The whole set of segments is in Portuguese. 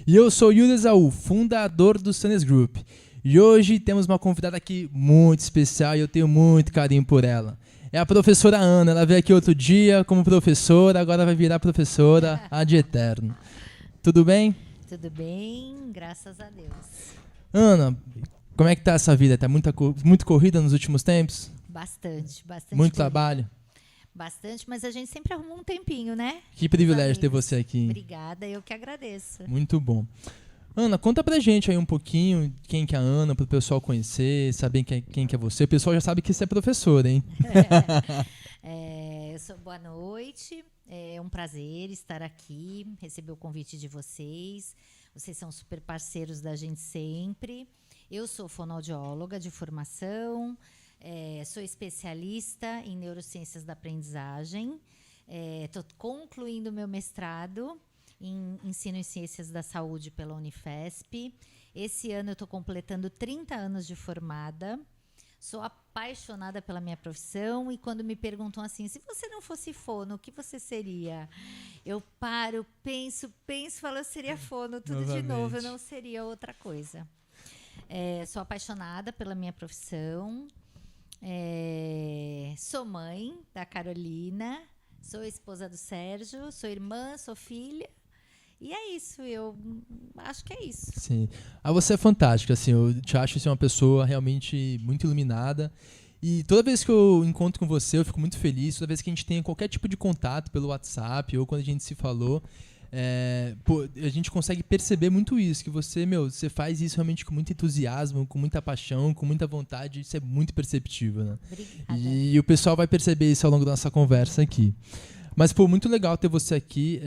E eu sou o Yuri Esaú, fundador do Sunnis Group. E hoje temos uma convidada aqui muito especial e eu tenho muito carinho por ela. É a professora Ana, ela veio aqui outro dia como professora, agora vai virar professora ad eterno. Tudo bem? Tudo bem, graças a Deus. Ana, como é que tá essa vida? Tá muito corrida nos últimos tempos? Bastante Muito corrida. trabalho? Bastante, mas a gente sempre arruma um tempinho, né? Que privilégio ter você aqui. Obrigada, eu que agradeço. Muito bom. Ana, conta pra gente aí um pouquinho quem que é a Ana, pro pessoal conhecer, saber quem que é você. O pessoal já sabe que você é professora, hein? Boa noite, é um prazer estar aqui, receber o convite de vocês. Vocês são super parceiros da gente sempre. Eu sou fonoaudióloga de formação, sou especialista em neurociências da aprendizagem, estou concluindo meu mestrado em ensino em ciências da saúde pela Unifesp. Esse ano eu estou completando 30 anos de formada. Sou apaixonada pela minha profissão e quando me perguntam assim, se você não fosse fono, o que você seria? Eu paro, penso, falo, eu seria fono, tudo novamente. De novo, eu não seria outra coisa. Sou apaixonada pela minha profissão, sou mãe da Carolina, sou esposa do Sérgio, sou irmã, sou filha. E é isso, eu acho que é isso. Sim. Você é fantástica, assim, eu te acho assim, uma pessoa realmente muito iluminada. E toda vez que eu encontro com você, eu fico muito feliz. Toda vez que a gente tem qualquer tipo de contato pelo WhatsApp ou quando a gente se falou, a gente consegue perceber muito isso, que você faz isso realmente com muito entusiasmo, com muita paixão, com muita vontade. Isso é muito perceptível, né? Obrigada. E o pessoal vai perceber isso ao longo da nossa conversa aqui. Mas, muito legal ter você aqui.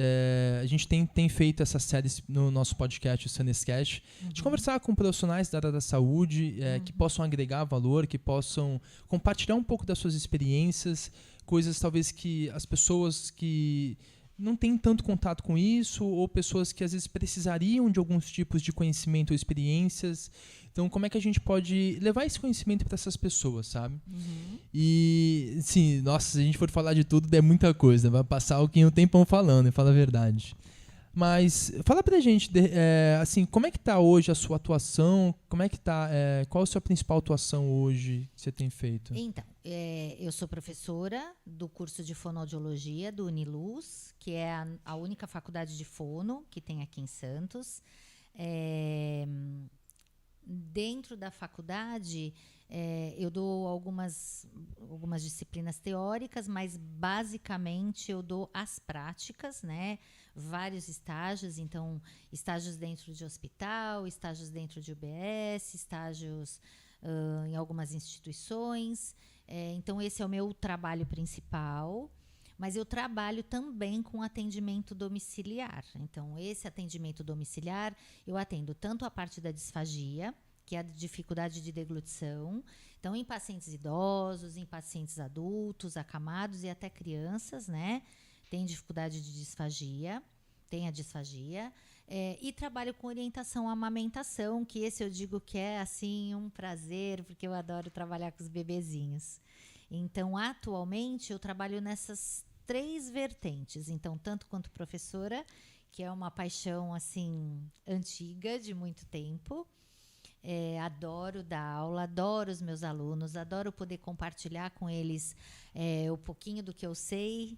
A gente tem feito essa série no nosso podcast, o Sunniscast, de conversar com profissionais da área da saúde, que possam agregar valor, que possam compartilhar um pouco das suas experiências, coisas talvez que as pessoas que não têm tanto contato com isso, ou pessoas que às vezes precisariam de alguns tipos de conhecimento ou experiências. Então, como é que a gente pode levar esse conhecimento para essas pessoas, sabe? E, sim, nossa, se a gente for falar de tudo, é muita coisa. Vai passar um tempão falando, fala a verdade. Mas, fala pra gente, assim, como é que tá hoje a sua atuação? Como é que tá, qual a sua principal atuação hoje que você tem feito? Então, eu sou professora do curso de fonoaudiologia do Uniluz, que é a única faculdade de fono que tem aqui em Santos. Dentro da faculdade, eu dou algumas disciplinas teóricas, mas basicamente eu dou as práticas, né? Vários estágios, então estágios dentro de hospital, estágios dentro de UBS, estágios em algumas instituições. Então esse é o meu trabalho principal. Mas eu trabalho também com atendimento domiciliar. Então, esse atendimento domiciliar, eu atendo tanto a parte da disfagia, que é a dificuldade de deglutição. Então, em pacientes idosos, em pacientes adultos, acamados e até crianças, né? Tem dificuldade de disfagia, tem a disfagia. E trabalho com orientação à amamentação, que esse eu digo que é, assim, um prazer, porque eu adoro trabalhar com os bebezinhos. Então, atualmente, eu trabalho nessas 3 vertentes. Então, tanto quanto professora, que é uma paixão, assim, antiga, de muito tempo. Adoro dar aula, adoro os meus alunos, adoro poder compartilhar com eles o pouquinho do que eu sei.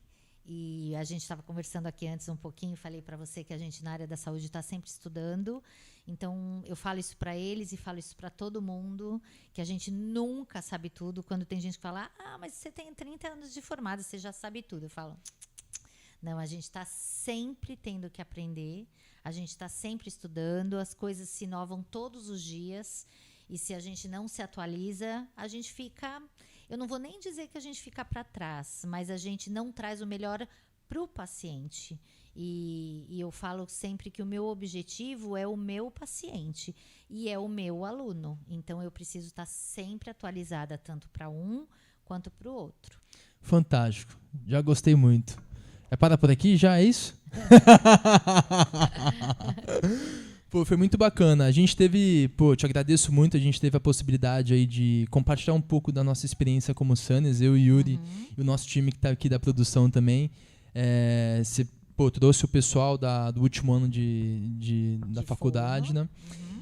E a gente estava conversando aqui antes um pouquinho, falei para você que a gente na área da saúde está sempre estudando. Então, eu falo isso para eles e falo isso para todo mundo, que a gente nunca sabe tudo. Quando tem gente que fala, mas você tem 30 anos de formada, você já sabe tudo. Eu falo, não, a gente está sempre tendo que aprender, a gente está sempre estudando, as coisas se inovam todos os dias. E se a gente não se atualiza, a gente fica... Eu não vou nem dizer que a gente fica para trás, mas a gente não traz o melhor para o paciente. E eu falo sempre que o meu objetivo é o meu paciente e é o meu aluno. Então, eu preciso estar sempre atualizada, tanto para um quanto para o outro. Fantástico. Já gostei muito. Para por aqui? Já é isso? Foi muito bacana. A gente teve, te agradeço muito, a gente teve a possibilidade aí de compartilhar um pouco da nossa experiência como Sunnis, eu e Yuri, e o nosso time que está aqui da produção também. Você trouxe o pessoal do último ano da faculdade, né?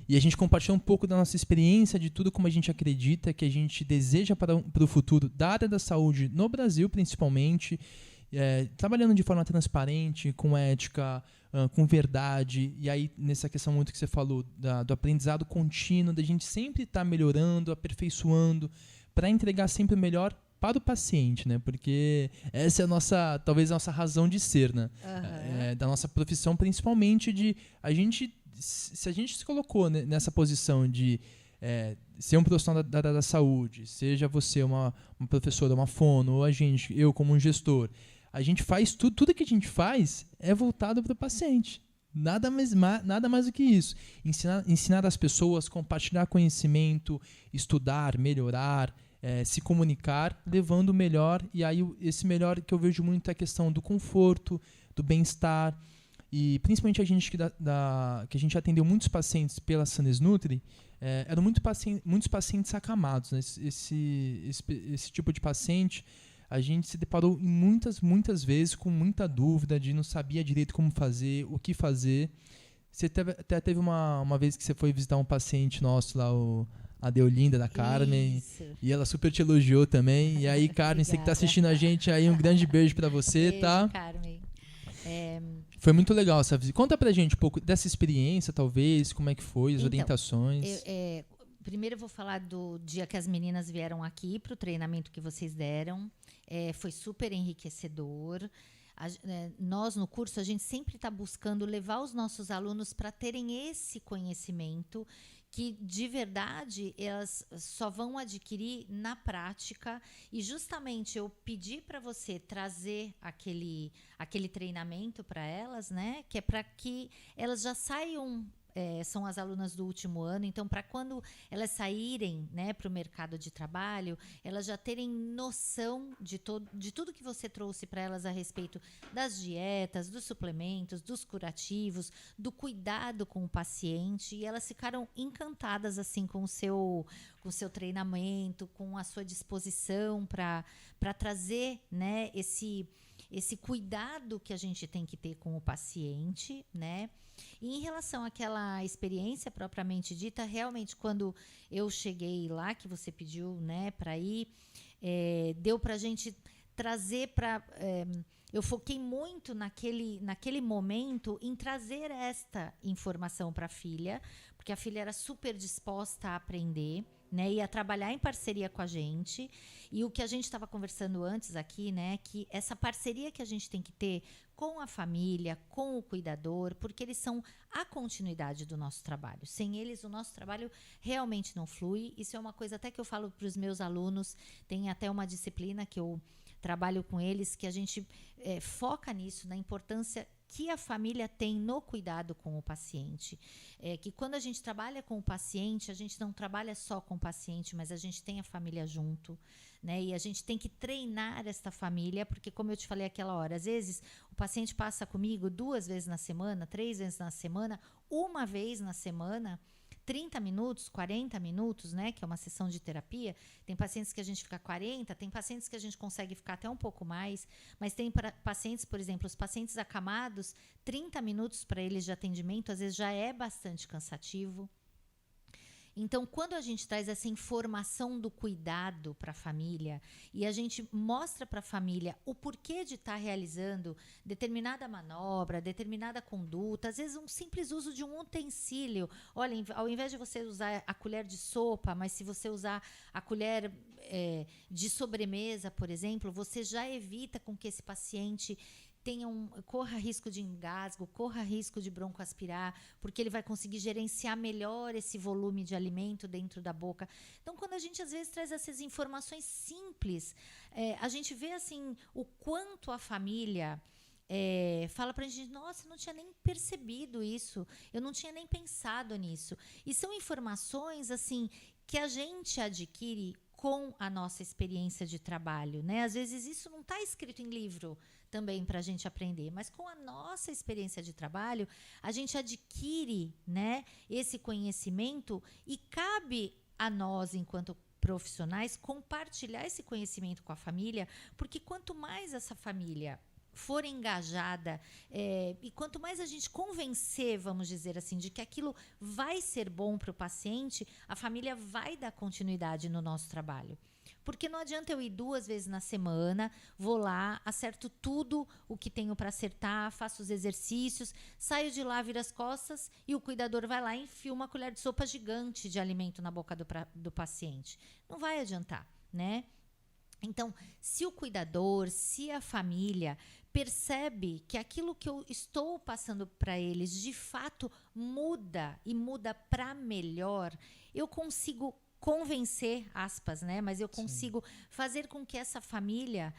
E a gente compartilhou um pouco da nossa experiência, de tudo como a gente acredita, que a gente deseja para o futuro da área da saúde no Brasil, principalmente, trabalhando de forma transparente, com ética, com verdade. E aí, nessa questão muito que você falou, do aprendizado contínuo, da gente sempre estar melhorando, aperfeiçoando, para entregar sempre o melhor para o paciente, né? Porque essa é talvez a nossa razão de ser, né? Da nossa profissão, principalmente se a gente se colocou nessa posição de ser um profissional da área da saúde, seja você uma professora, uma fono, ou eu como um gestor, a gente faz tudo que a gente faz é voltado para o paciente. Nada mais do que isso. Ensinar as pessoas, compartilhar conhecimento, estudar, melhorar, se comunicar, levando o melhor. E aí esse melhor que eu vejo muito é a questão do conforto, do bem-estar. E principalmente a gente que a gente atendeu muitos pacientes pela Sanes Nutri, eram muitos pacientes acamados, né? Esse tipo de paciente, a gente se deparou muitas vezes com muita dúvida, de não sabia direito como fazer, o que fazer. Você até teve uma vez que você foi visitar um paciente nosso lá, a Deolinda, da Carmen. Isso. E ela super te elogiou também. E aí, Carmen, você que está assistindo a gente aí, um grande beijo para você, beijo, tá? Carmen. Foi muito legal essa visita. Conta pra gente um pouco dessa experiência, talvez, como é que foi, as orientações. Primeiro eu vou falar do dia que as meninas vieram aqui para o treinamento que vocês deram. Foi super enriquecedor. Nós, no curso, a gente sempre está buscando levar os nossos alunos para terem esse conhecimento que, de verdade, elas só vão adquirir na prática. E, justamente, eu pedi para você trazer aquele treinamento para elas, né? Que é para que elas já saiam... são as alunas do último ano, então para quando elas saírem, né, para o mercado de trabalho, elas já terem noção de tudo que você trouxe para elas a respeito das dietas, dos suplementos, dos curativos, do cuidado com o paciente, e elas ficaram encantadas assim com o seu treinamento, com a sua disposição para trazer, né, esse cuidado que a gente tem que ter com o paciente, né? E em relação àquela experiência propriamente dita, realmente quando eu cheguei lá, que você pediu, né, para ir, deu para a gente trazer para... eu foquei muito naquele momento em trazer esta informação para a filha, porque a filha era super disposta a aprender, né, ia trabalhar em parceria com a gente. E o que a gente estava conversando antes aqui, né, que essa parceria que a gente tem que ter com a família, com o cuidador, porque eles são a continuidade do nosso trabalho. Sem eles, o nosso trabalho realmente não flui. Isso é uma coisa até que eu falo para os meus alunos. Tem até uma disciplina que eu trabalho com eles, que a gente foca nisso, na importância que a família tem no cuidado com o paciente. Que quando a gente trabalha com o paciente, a gente não trabalha só com o paciente, mas a gente tem a família junto, né? E a gente tem que treinar esta família, porque, como eu te falei aquela hora, às vezes o paciente passa comigo 2 vezes na semana, 3 vezes na semana, uma vez na semana, 30 minutos, 40 minutos, né, que é uma sessão de terapia. Tem pacientes que a gente fica 40, tem pacientes que a gente consegue ficar até um pouco mais, mas tem pacientes, por exemplo, os pacientes acamados, 30 minutos para eles de atendimento, às vezes já é bastante cansativo. Então, quando a gente traz essa informação do cuidado para a família e a gente mostra para a família o porquê de estar realizando determinada manobra, determinada conduta, às vezes um simples uso de um utensílio. Olha, ao invés de você usar a colher de sopa, mas se você usar a colher de sobremesa, por exemplo, você já evita com que esse paciente corra risco de engasgo, corra risco de broncoaspirar, porque ele vai conseguir gerenciar melhor esse volume de alimento dentro da boca. Então, quando a gente às vezes traz essas informações simples, a gente vê assim o quanto a família fala pra gente, nossa, eu não tinha nem percebido isso, eu não tinha nem pensado nisso. E são informações assim que a gente adquire com a nossa experiência de trabalho, né? Às vezes isso não está escrito em livro também para a gente aprender, mas com a nossa experiência de trabalho, a gente adquire, né, esse conhecimento e cabe a nós, enquanto profissionais, compartilhar esse conhecimento com a família, porque quanto mais essa família for engajada, e quanto mais a gente convencer, vamos dizer assim, de que aquilo vai ser bom para o paciente, a família vai dar continuidade no nosso trabalho. Porque não adianta eu ir 2 vezes na semana, vou lá, acerto tudo o que tenho para acertar, faço os exercícios, saio de lá, viro as costas e o cuidador vai lá e enfia uma colher de sopa gigante de alimento na boca do paciente. Não vai adiantar, né? Então, se o cuidador, se a família percebe que aquilo que eu estou passando para eles de fato muda e muda para melhor, eu consigo convencer, aspas, né? Mas eu consigo fazer com que essa família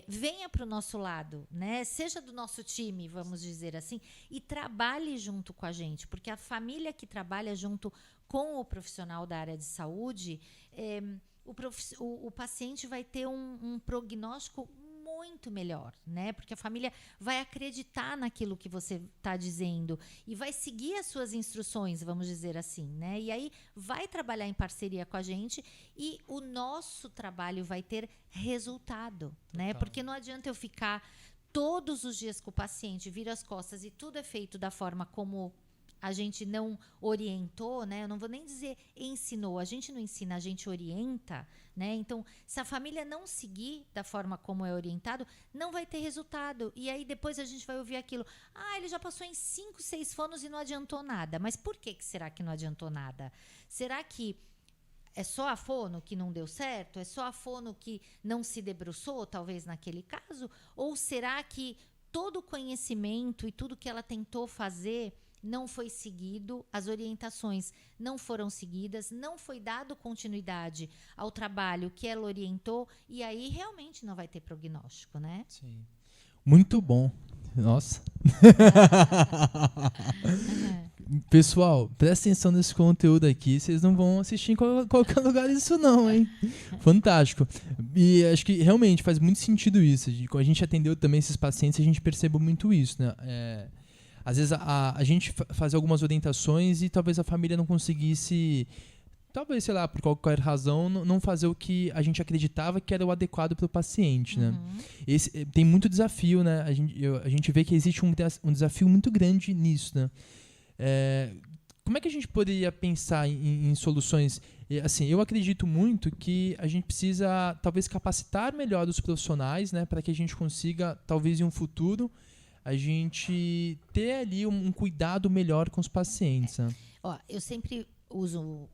venha para o nosso lado, né? Seja do nosso time, vamos dizer assim, e trabalhe junto com a gente, porque a família que trabalha junto com o profissional da área de saúde, o paciente vai ter um prognóstico muito melhor, né? Porque a família vai acreditar naquilo que você está dizendo e vai seguir as suas instruções, vamos dizer assim, né? E aí vai trabalhar em parceria com a gente e o nosso trabalho vai ter resultado, né? Porque não adianta eu ficar todos os dias com o paciente, viro as costas e tudo é feito da forma como a gente não orientou, né? Eu não vou nem dizer ensinou, a gente não ensina, a gente orienta, né? Então, se a família não seguir da forma como é orientado, não vai ter resultado. E aí depois a gente vai ouvir aquilo, ele já passou em 5, 6 fonos e não adiantou nada. Mas por que será que não adiantou nada? Será que é só a fono que não deu certo? É só a fono que não se debruçou, talvez naquele caso? Ou será que todo o conhecimento e tudo que ela tentou fazer não foi seguido, as orientações não foram seguidas, não foi dado continuidade ao trabalho que ela orientou, e aí realmente não vai ter prognóstico, né? Sim. Muito bom. Nossa. Pessoal, presta atenção nesse conteúdo aqui, vocês não vão assistir em qualquer lugar isso não, hein? Fantástico. E acho que realmente faz muito sentido isso. Quando a gente atendeu também esses pacientes, a gente percebeu muito isso, né? Às vezes a gente fazia algumas orientações e talvez a família não conseguisse, talvez, sei lá, por qualquer razão, não fazer o que a gente acreditava que era o adequado para o paciente, né? Tem muito desafio, né? A gente vê que existe um desafio muito grande nisso, né? Como é que a gente poderia pensar em soluções? Assim, eu acredito muito que a gente precisa, talvez, capacitar melhor os profissionais, né? Para que a gente consiga, talvez, em um futuro, a gente ter ali um cuidado melhor com os pacientes. Né? Eu sempre uso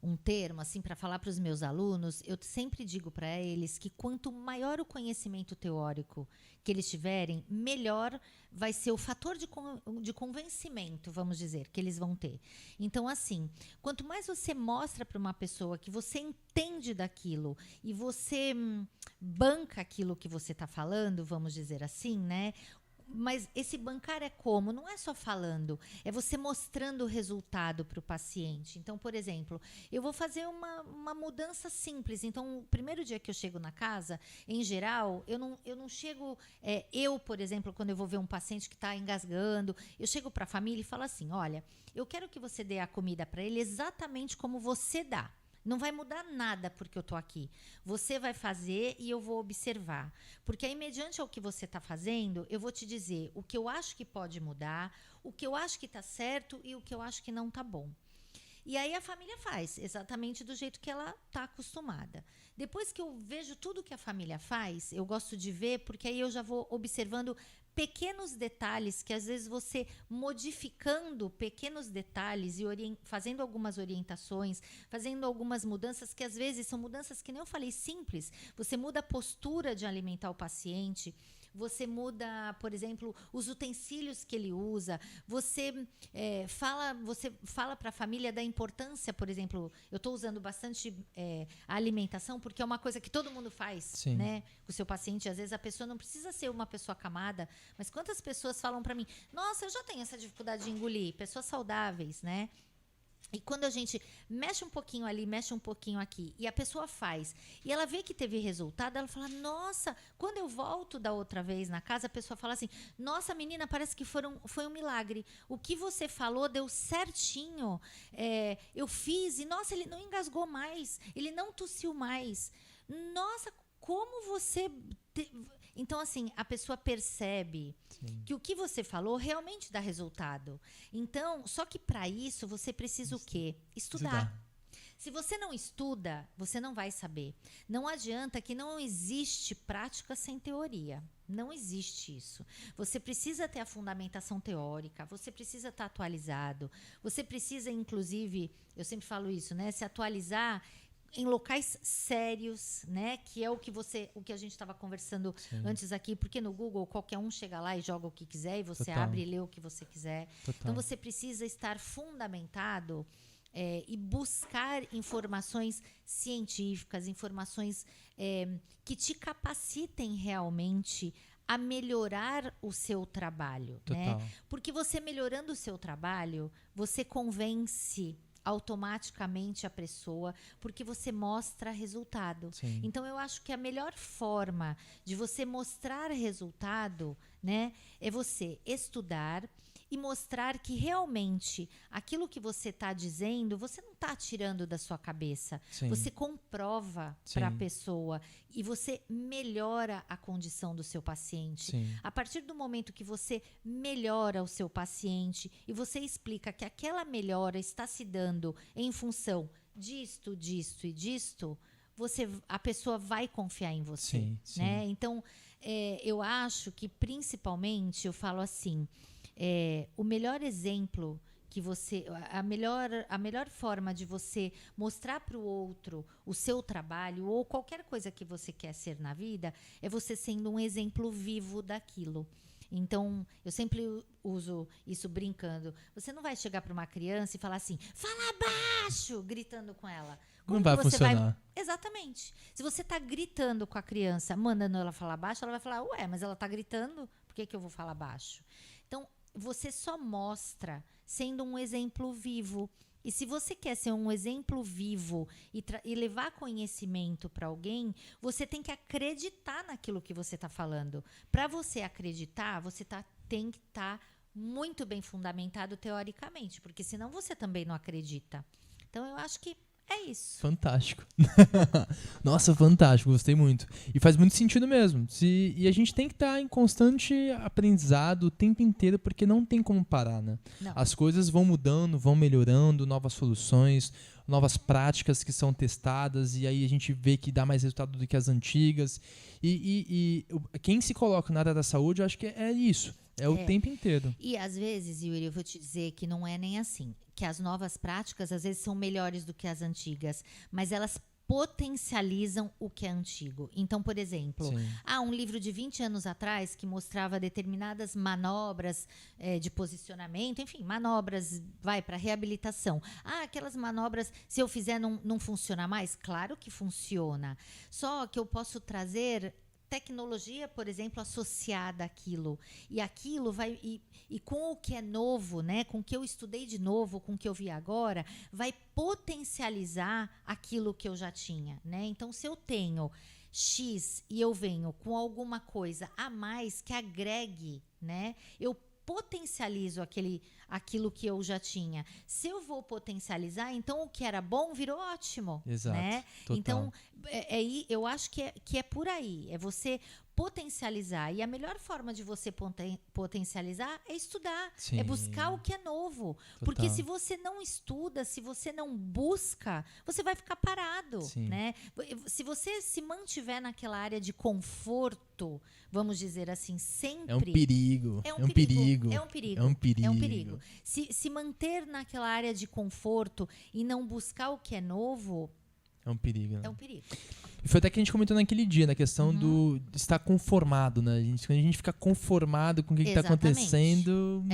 um termo assim para falar para os meus alunos. Eu sempre digo para eles que quanto maior o conhecimento teórico que eles tiverem, melhor vai ser o fator de convencimento, vamos dizer, que eles vão ter. Então, assim, quanto mais você mostra para uma pessoa que você entende daquilo e você banca aquilo que você está falando, vamos dizer assim, né? Mas esse bancar é como? Não é só falando, é você mostrando o resultado para o paciente. Então, por exemplo, eu vou fazer uma mudança simples. Então, o primeiro dia que eu chego na casa, em geral, eu não chego... por exemplo, quando eu vou ver um paciente que está engasgando, eu chego para a família e falo assim, olha, eu quero que você dê a comida para ele exatamente como você dá. Não vai mudar nada porque eu estou aqui. Você vai fazer e eu vou observar. Porque aí, mediante ao que você está fazendo, eu vou te dizer o que eu acho que pode mudar, o que eu acho que está certo e o que eu acho que não está bom. E aí a família faz exatamente do jeito que ela está acostumada. Depois que eu vejo tudo que a família faz, eu gosto de ver, porque aí eu já vou observando pequenos detalhes que às vezes você modificando pequenos detalhes e fazendo algumas orientações, fazendo algumas mudanças que às vezes são mudanças que nem eu falei, simples. Você muda a postura de alimentar o paciente, você muda, por exemplo, os utensílios que ele usa, você fala para a família da importância, por exemplo, eu estou usando bastante a alimentação porque é uma coisa que todo mundo faz, né, com o seu paciente. Às vezes a pessoa não precisa ser uma pessoa acamada, mas quantas pessoas falam para mim, nossa, eu já tenho essa dificuldade de engolir, pessoas saudáveis, né? E quando a gente mexe um pouquinho ali, mexe um pouquinho aqui, e a pessoa faz, e ela vê que teve resultado, ela fala, nossa, quando eu volto da outra vez na casa, a pessoa fala assim, nossa, menina, parece que foi um milagre. O que você falou deu certinho, eu fiz, e nossa, ele não engasgou mais, ele não tossiu mais. Nossa, como você... Então, assim, a pessoa percebe que o que você falou realmente dá resultado. Então, só que para isso, você precisa o quê? Estudar. Se você não estuda, você não vai saber. Não adianta, que não existe prática sem teoria. Não existe isso. Você precisa ter a fundamentação teórica, você precisa estar atualizado, você precisa, inclusive, eu sempre falo isso, né? Se atualizar em locais sérios, né? Que é o que a gente estava conversando antes aqui, porque no Google qualquer um chega lá e joga o que quiser, e você abre e lê o que você quiser. Então você precisa estar fundamentado e buscar informações científicas, informações que te capacitem realmente a melhorar o seu trabalho, né? Porque você melhorando o seu trabalho, você convence automaticamente a pessoa, porque você mostra resultado. Então, eu acho que a melhor forma de você mostrar resultado, né, é você estudar e mostrar que realmente aquilo que você está dizendo, você não está tirando da sua cabeça. Você comprova para a pessoa e você melhora a condição do seu paciente. A partir do momento que você melhora o seu paciente e você explica que aquela melhora está se dando em função disto, disto e disto, a pessoa vai confiar em você. Né? Então, eu acho que, principalmente, eu falo assim, o melhor exemplo que você, a melhor forma de você mostrar para o outro o seu trabalho ou qualquer coisa que você quer ser na vida é você sendo um exemplo vivo daquilo. Então, eu sempre uso isso brincando. Você não vai chegar para uma criança e falar assim, fala baixo, gritando com ela. Como não vai funcionar. Exatamente. Se você está gritando com a criança, mandando ela falar baixo, ela vai falar, ué, mas ela está gritando, por que eu vou falar baixo? Então, você só mostra sendo um exemplo vivo. E se você quer ser um exemplo vivo e levar conhecimento para alguém, você tem que acreditar naquilo que você está falando. Para você acreditar, você tem que estar muito bem fundamentado teoricamente, porque senão você também não acredita. Então, eu acho que é isso. Fantástico. Nossa, fantástico. Gostei muito. E faz muito sentido mesmo. E a gente tem que estar em constante aprendizado o tempo inteiro, porque não tem como parar, né? Não. As coisas vão mudando, vão melhorando, novas soluções, novas práticas que são testadas, e aí a gente vê que dá mais resultado do que as antigas. E quem se coloca na área da saúde, eu acho que é isso. É o tempo inteiro. E às vezes, Yuri, eu vou te dizer que não é nem assim. Que as novas práticas, às vezes, são melhores do que as antigas. Mas elas potencializam o que é antigo. Então, por exemplo, um livro de 20 anos atrás que mostrava determinadas manobras de posicionamento, enfim, manobras, para reabilitação. Aquelas manobras, se eu fizer, não funciona mais? Claro que funciona. Só que eu posso trazer tecnologia, por exemplo, associada àquilo. E aquilo vai... E com o que é novo, né, com o que eu estudei de novo, com o que eu vi agora, vai potencializar aquilo que eu já tinha. Né? Então, se eu tenho X e eu venho com alguma coisa a mais que agregue, né, eu potencializo aquilo que eu já tinha. Se eu vou potencializar, então o que era bom virou ótimo. Exato. Né? Total. Então, eu acho que é por aí. É você potencializar. E a melhor forma de você potencializar é estudar. Sim. É buscar o que é novo. Total. Porque se você não estuda, se você não busca, você vai ficar parado. Né? Se você se mantiver naquela área de conforto, vamos dizer assim, sempre... É um perigo. É um perigo. É um perigo. Se manter naquela área de conforto e não buscar o que é novo... É um perigo. Né? É um perigo. E foi até que a gente comentou naquele dia, na questão de estar conformado, né? Quando a gente fica conformado com o que está acontecendo...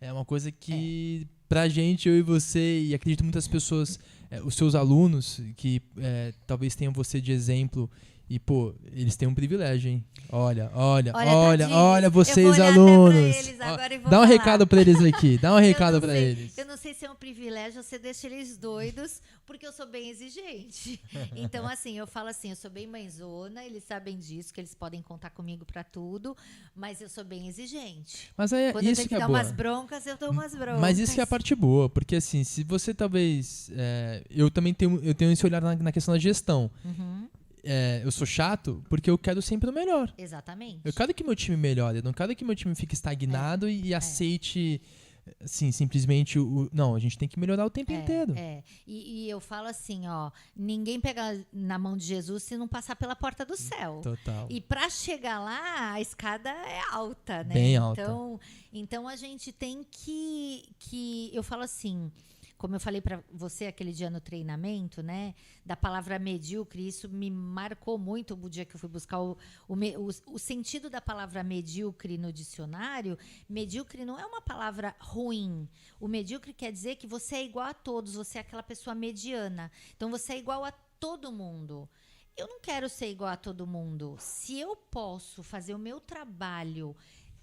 É uma coisa que, pra gente, eu e você, e acredito muitas pessoas, os seus alunos, que talvez tenham você de exemplo... E, pô, eles têm um privilégio, hein? Olha, vocês, alunos. Dá um recado pra eles aqui. Dá um recado pra eles. Eu não sei se é um privilégio, você deixa eles doidos, porque eu sou bem exigente. Então, assim, eu falo assim, eu sou bem mãezona, eles sabem disso, que eles podem contar comigo pra tudo, mas eu sou bem exigente. Mas quando isso eu tenho que é dar boa. umas broncas, eu dou umas broncas. Mas isso que é a parte boa, porque assim, se você talvez... eu também tenho esse olhar na questão da gestão. eu sou chato porque eu quero sempre o melhor. Exatamente. Eu quero que meu time melhore, eu não quero que meu time fique estagnado e aceite, assim, simplesmente não, a gente tem que melhorar o tempo inteiro. E eu falo assim, ó, ninguém pega na mão de Jesus se não passar pela porta do céu. Total. E para chegar lá, a escada é alta, né? Bem alta. Então a gente tem que eu falo assim, como eu falei para você aquele dia no treinamento, né, da palavra medíocre, isso me marcou muito o dia que eu fui buscar o sentido da palavra medíocre no dicionário. Medíocre não é uma palavra ruim. O medíocre quer dizer que você é igual a todos, você é aquela pessoa mediana. Então, você é igual a todo mundo. Eu não quero ser igual a todo mundo. Se eu posso fazer o meu trabalho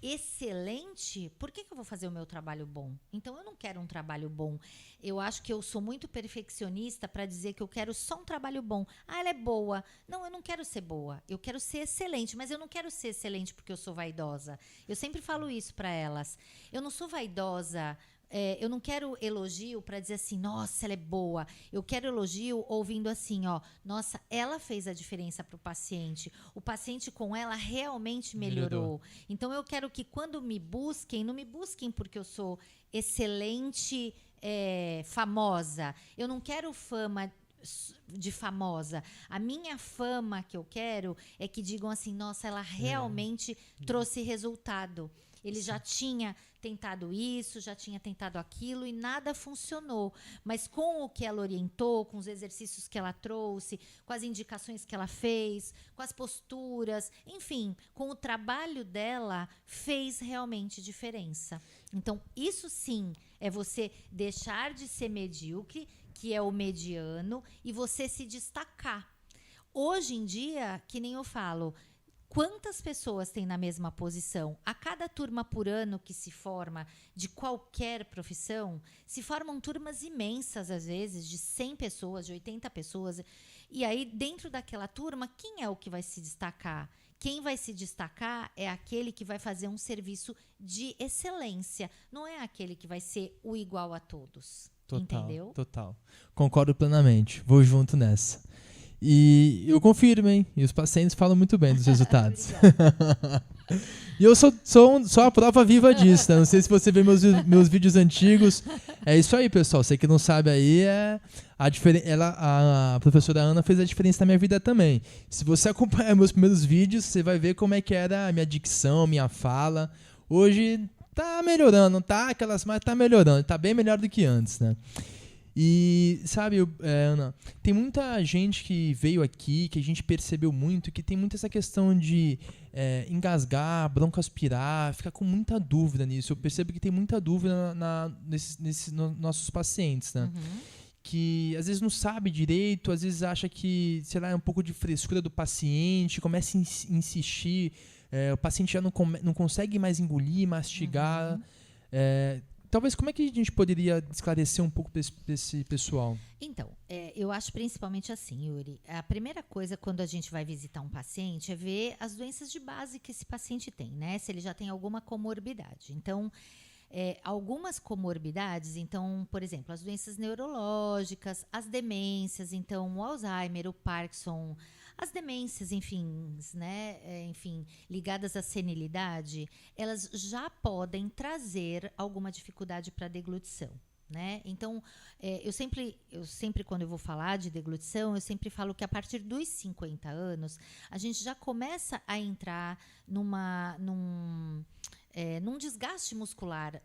excelente, por que eu vou fazer o meu trabalho bom? Então, eu não quero um trabalho bom. Eu acho que eu sou muito perfeccionista para dizer que eu quero só um trabalho bom. Ela é boa. Não, eu não quero ser boa. Eu quero ser excelente, mas eu não quero ser excelente porque eu sou vaidosa. Eu sempre falo isso para elas. Eu não sou vaidosa. Eu não quero elogio para dizer assim, nossa, ela é boa. Eu quero elogio ouvindo assim, ó, nossa, ela fez a diferença para o paciente. O paciente com ela realmente melhorou. Então, eu quero que quando me busquem, não me busquem porque eu sou excelente, famosa. Eu não quero fama de famosa. A minha fama que eu quero é que digam assim, nossa, ela realmente trouxe resultado. Ele já tinha tentado isso, já tinha tentado aquilo e nada funcionou. Mas com o que ela orientou, com os exercícios que ela trouxe, com as indicações que ela fez, com as posturas, enfim, com o trabalho dela, fez realmente diferença. Então, isso sim é você deixar de ser medíocre, que é o mediano, e você se destacar. Hoje em dia, que nem eu falo, quantas pessoas tem na mesma posição? A cada turma por ano que se forma de qualquer profissão, se formam turmas imensas, às vezes, de 100 pessoas, de 80 pessoas. E aí, dentro daquela turma, quem é o que vai se destacar? Quem vai se destacar é aquele que vai fazer um serviço de excelência. Não é aquele que vai ser o igual a todos. Total, entendeu? Total. Concordo plenamente. Vou junto nessa. E eu confirmo, hein? E os pacientes falam muito bem dos resultados. E eu sou a prova viva disso, né? Não sei se você vê meus vídeos antigos. É isso aí, pessoal. Você que não sabe aí, a professora Ana fez a diferença na minha vida também. Se você acompanhar meus primeiros vídeos, você vai ver como é que era a minha dicção, minha fala. Hoje tá melhorando, mas tá melhorando. Tá bem melhor do que antes, né? E, sabe, Ana, tem muita gente que veio aqui, que a gente percebeu muito, que tem muito essa questão de engasgar, broncoaspirar, ficar com muita dúvida nisso. Eu percebo que tem muita dúvida nesses nossos pacientes, né? Uhum. Que às vezes não sabe direito, às vezes acha que, sei lá, é um pouco de frescura do paciente, começa a insistir, o paciente já não consegue mais engolir, mastigar. Uhum. Talvez, como é que a gente poderia esclarecer um pouco para esse pessoal? Então, eu acho principalmente assim, Yuri. A primeira coisa quando a gente vai visitar um paciente é ver as doenças de base que esse paciente tem, né? Se ele já tem alguma comorbidade. Então, algumas comorbidades, então, por exemplo, as doenças neurológicas, as demências, então, o Alzheimer, o Parkinson, as demências, enfim, né, ligadas à senilidade, elas já podem trazer alguma dificuldade para a deglutição, né? Então, eu sempre, quando eu vou falar de deglutição, eu sempre falo que a partir dos 50 anos, a gente já começa a entrar num desgaste muscular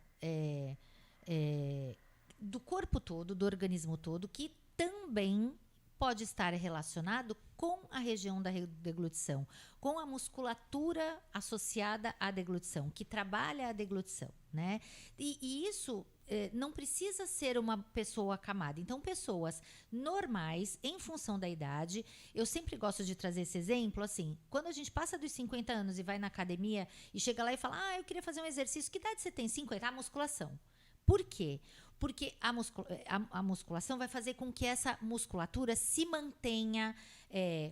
do corpo todo, do organismo todo, que também pode estar relacionado com a região da deglutição, com a musculatura associada à deglutição, que trabalha a deglutição, né? E isso não precisa ser uma pessoa acamada. Então, pessoas normais, em função da idade, eu sempre gosto de trazer esse exemplo, assim, quando a gente passa dos 50 anos e vai na academia e chega lá e fala, eu queria fazer um exercício, que idade você tem? 50? A musculação. Por quê? Porque a musculação vai fazer com que essa musculatura se mantenha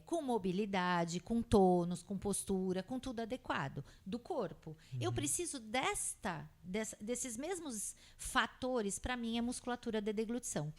com mobilidade, com tônus, com postura, com tudo adequado do corpo. Uhum. Eu preciso desses mesmos fatores para minha musculatura de deglutição.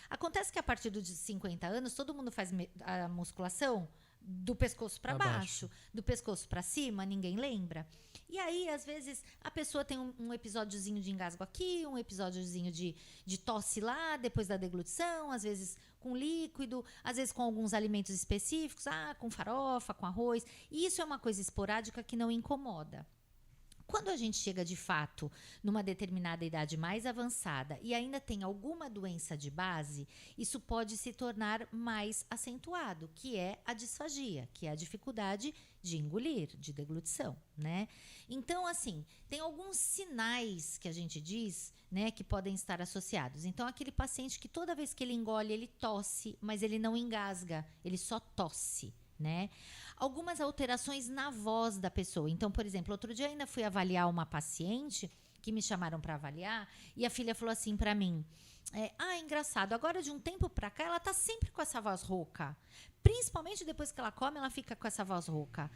Acontece que a partir dos 50 anos, todo mundo faz a musculação do pescoço para baixo. Do pescoço para cima, ninguém lembra. E aí, às vezes, a pessoa tem um episódiozinho de engasgo aqui, um episódiozinho de tosse lá, depois da deglutição, às vezes com líquido, às vezes com alguns alimentos específicos, com farofa, com arroz. E isso é uma coisa esporádica que não incomoda. Quando a gente chega, de fato, numa determinada idade mais avançada e ainda tem alguma doença de base, isso pode se tornar mais acentuado, que é a disfagia, que é a dificuldade de engolir, de deglutição, né? Então, assim, tem alguns sinais que a gente diz, né, que podem estar associados. Então, aquele paciente que toda vez que ele engole, ele tosse, mas ele não engasga, ele só tosse, né? Algumas alterações na voz da pessoa. Então, por exemplo, outro dia eu ainda fui avaliar uma paciente que me chamaram para avaliar e a filha falou assim para mim: engraçado, agora de um tempo para cá ela tá sempre com essa voz rouca. Principalmente depois que ela come, ela fica com essa voz rouca.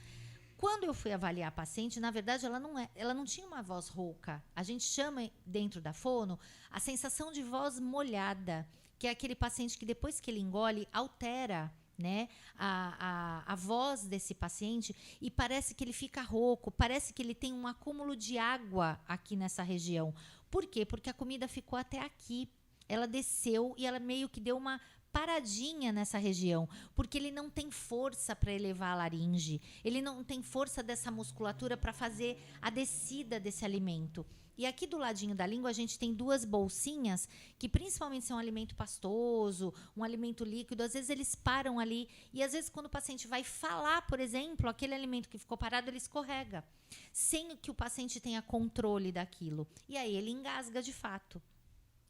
Quando eu fui avaliar a paciente, na verdade ela não tinha uma voz rouca. A gente chama dentro da fono a sensação de voz molhada, que é aquele paciente que depois que ele engole altera, né, a voz desse paciente e parece que ele fica rouco, parece que ele tem um acúmulo de água aqui nessa região. Por quê? Porque a comida ficou até aqui, ela desceu e ela meio que deu uma paradinha nessa região, porque ele não tem força para elevar a laringe, ele não tem força dessa musculatura para fazer a descida desse alimento. E aqui do ladinho da língua a gente tem duas bolsinhas que principalmente são um alimento pastoso, um alimento líquido. Às vezes eles param ali e às vezes quando o paciente vai falar, por exemplo, aquele alimento que ficou parado, ele escorrega, sem que o paciente tenha controle daquilo. E aí ele engasga de fato.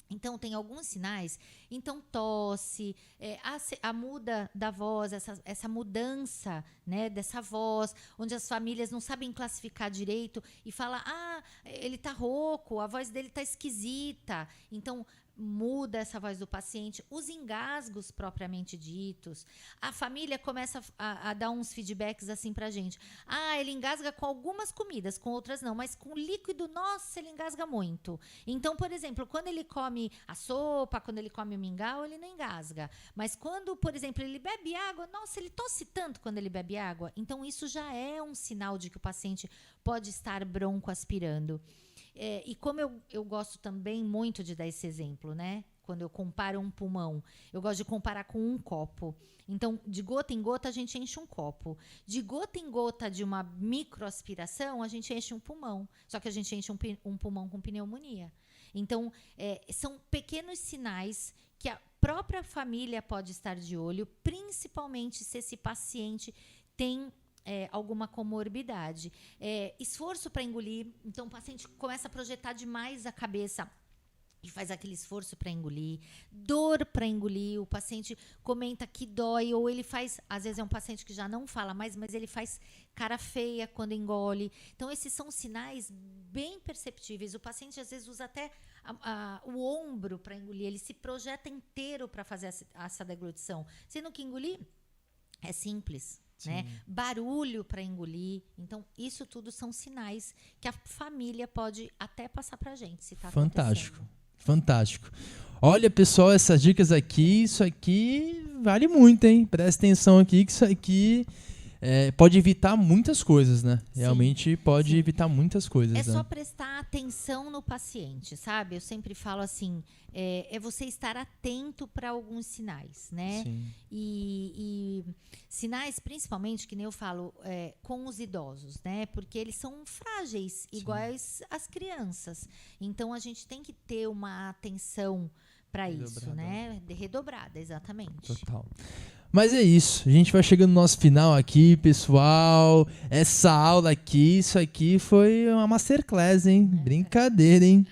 Então, tem alguns sinais. Então, tosse, a muda da voz, essa mudança, né, dessa voz, onde as famílias não sabem classificar direito e falam, ele tá rouco, a voz dele tá esquisita. Então, muda essa voz do paciente, os engasgos propriamente ditos. A família começa a dar uns feedbacks assim pra gente. Ele engasga com algumas comidas, com outras não, mas com líquido, nossa, ele engasga muito. Então, por exemplo, quando ele come a sopa, quando ele come o mingau, ele não engasga. Mas quando, por exemplo, ele bebe água, nossa, ele tosse tanto quando ele bebe água. Então, isso já é um sinal de que o paciente pode estar broncoaspirando. E como eu gosto também muito de dar esse exemplo, né? Quando eu comparo um pulmão, eu gosto de comparar com um copo. Então, de gota em gota, a gente enche um copo. De gota em gota de uma microaspiração, a gente enche um pulmão. Só que a gente enche um pulmão com pneumonia. Então, são pequenos sinais que a própria família pode estar de olho, principalmente se esse paciente tem alguma comorbidade. Esforço para engolir. Então, o paciente começa a projetar demais a cabeça e faz aquele esforço para engolir. Dor para engolir. O paciente comenta que dói, ou ele faz... Às vezes é um paciente que já não fala mais, mas ele faz cara feia quando engole. Então, esses são sinais bem perceptíveis. O paciente, às vezes, usa até o ombro para engolir. Ele se projeta inteiro para fazer essa deglutição. Sendo que engolir é simples. Né? Barulho para engolir. Então, isso tudo são sinais que a família pode até passar para a gente, se tá acontecendo. Fantástico. Olha, pessoal, essas dicas aqui, isso aqui vale muito, hein? Presta atenção aqui que isso aqui pode evitar muitas coisas, né? Sim, realmente pode evitar muitas coisas. Só prestar atenção no paciente, sabe? Eu sempre falo assim, é você estar atento para alguns sinais, né? Sim. E sinais, principalmente, que nem eu falo, com os idosos, né? Porque eles são frágeis, iguais às crianças. Então, a gente tem que ter uma atenção para isso, né? Redobrada, exatamente. Total. Mas é isso, a gente vai chegando no nosso final aqui, pessoal. Essa aula aqui, isso aqui foi uma masterclass, hein? Brincadeira, hein?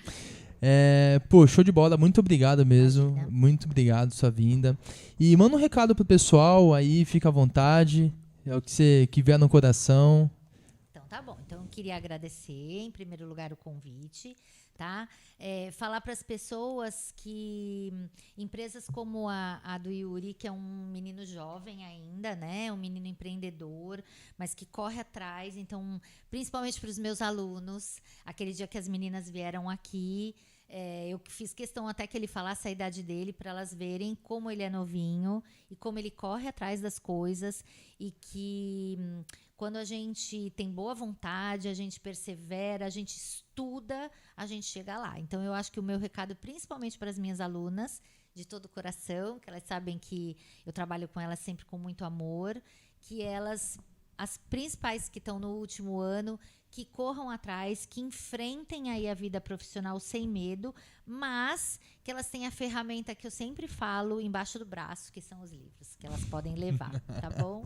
Show de bola, muito obrigado mesmo. Imagina. Muito obrigado pela sua vinda. E manda um recado pro pessoal aí, fica à vontade. É o que você vier no coração. Então, tá bom. Então, eu queria agradecer, em primeiro lugar, o convite. Tá? Falar para as pessoas que empresas como a do Yuri, que é um menino jovem ainda, né? Um menino empreendedor, mas que corre atrás. Então, principalmente para os meus alunos, aquele dia que as meninas vieram aqui, Eu fiz questão até que ele falasse a idade dele para elas verem como ele é novinho e como ele corre atrás das coisas e que quando a gente tem boa vontade, a gente persevera, a gente estuda, a gente chega lá. Então, eu acho que o meu recado, principalmente para as minhas alunas, de todo o coração, que elas sabem que eu trabalho com elas sempre com muito amor, que elas, as principais que estão no último ano, que corram atrás, que enfrentem aí a vida profissional sem medo, mas que elas têm a ferramenta que eu sempre falo embaixo do braço, que são os livros, que elas podem levar, tá bom?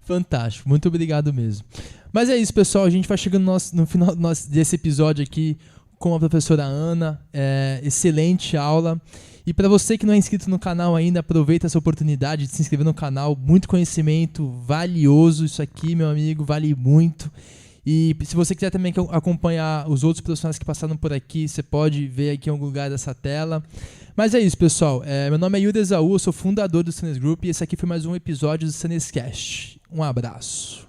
Fantástico, muito obrigado mesmo. Mas é isso, pessoal, a gente vai chegando no final desse episódio aqui com a professora Ana, excelente aula. E para você que não é inscrito no canal ainda, aproveita essa oportunidade de se inscrever no canal, muito conhecimento valioso, isso aqui, meu amigo, vale muito. E se você quiser também acompanhar os outros profissionais que passaram por aqui, você pode ver aqui em algum lugar dessa tela. Mas é isso, pessoal. Meu nome é Yuri Esaú, eu sou fundador do Sanes Group e esse aqui foi mais um episódio do Sanescast. Um abraço.